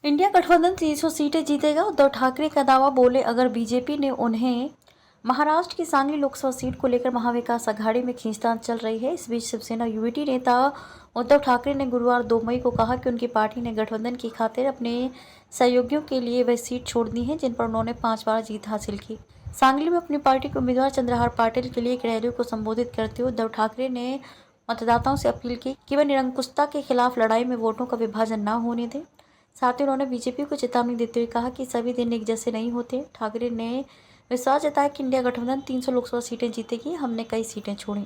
India गठबंधन 300 सीटें जीतेगा, उद्धव ठाकरे का दावा। बोले, अगर बीजेपी ने उन्हें महाराष्ट्र की सांगली लोकसभा सीट को लेकर महाविकास अघाड़ी में खींचतान चल रही है। इस बीच शिवसेना यूवीटी नेता उद्धव ठाकरे ने गुरुवार 2 मई को कहा कि उनकी पार्टी ने गठबंधन की खातिर अपने सहयोगियों के लिए वह सीट छोड़ दी है जिन पर उन्होंने 5 बार जीत हासिल की। सांगली में अपनी पार्टी के उम्मीदवार चंद्रहार पाटिल के लिए एक रैली को संबोधित करते हुए उद्धव ठाकरे ने मतदाताओं से अपील की कि वह निरंकुशता के खिलाफ लड़ाई में वोटों का विभाजन न होने दें। साथ ही उन्होंने बीजेपी को चेतावनी देते हुए कहा कि सभी दिन एक जैसे नहीं होते। ठाकरे ने विश्वास जताया कि इंडिया गठबंधन 300 लोकसभा सीटें जीतेगी, हमने कई सीटें छोड़ी।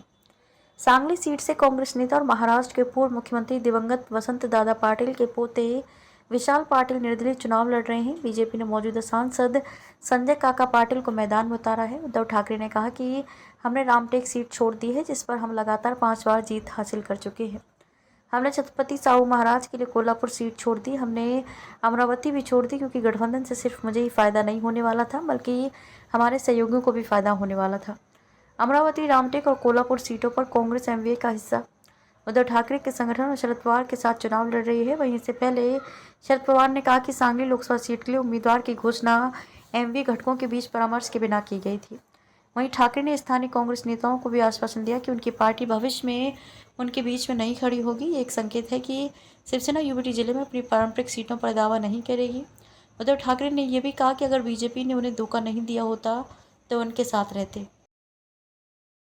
सांगली सीट से कांग्रेस नेता और महाराष्ट्र के पूर्व मुख्यमंत्री दिवंगत वसंत दादा पाटिल के पोते विशाल पाटिल निर्दलीय चुनाव लड़ रहे हैं। बीजेपी ने मौजूदा सांसद संजय काका पाटिल को मैदान में उतारा है। उद्धव ठाकरे ने कहा कि हमने रामटेक सीट छोड़ दी है जिस पर हम लगातार 5 बार जीत हासिल कर चुके हैं। हमने छत्रपति साहू महाराज के लिए कोल्हापुर सीट छोड़ दी, हमने अमरावती भी छोड़ दी क्योंकि गठबंधन से सिर्फ मुझे ही फ़ायदा नहीं होने वाला था बल्कि हमारे सहयोगियों को भी फ़ायदा होने वाला था। अमरावती, रामटेक और कोल्हापुर सीटों पर कांग्रेस एमवीए का हिस्सा उद्धव ठाकरे के संगठन और शरद पवार के साथ चुनाव लड़ रही है। वहीं इससे पहले शरद पवार ने कहा कि सांगली लोकसभा सीट के लिए उम्मीदवार की घोषणा एमवीए घटकों के बीच परामर्श के बिना की गई थी। वहीं ठाकरे ने स्थानीय कांग्रेस नेताओं को भी आश्वासन दिया कि उनकी पार्टी भविष्य में उनके बीच में नहीं खड़ी होगी। ये एक संकेत है कि शिवसेना यूवीटी जिले में अपनी पारंपरिक सीटों पर दावा नहीं करेगी। उद्धव ठाकरे ने यह भी कहा कि अगर बीजेपी ने उन्हें धोखा नहीं दिया होता तो उनके साथ रहते।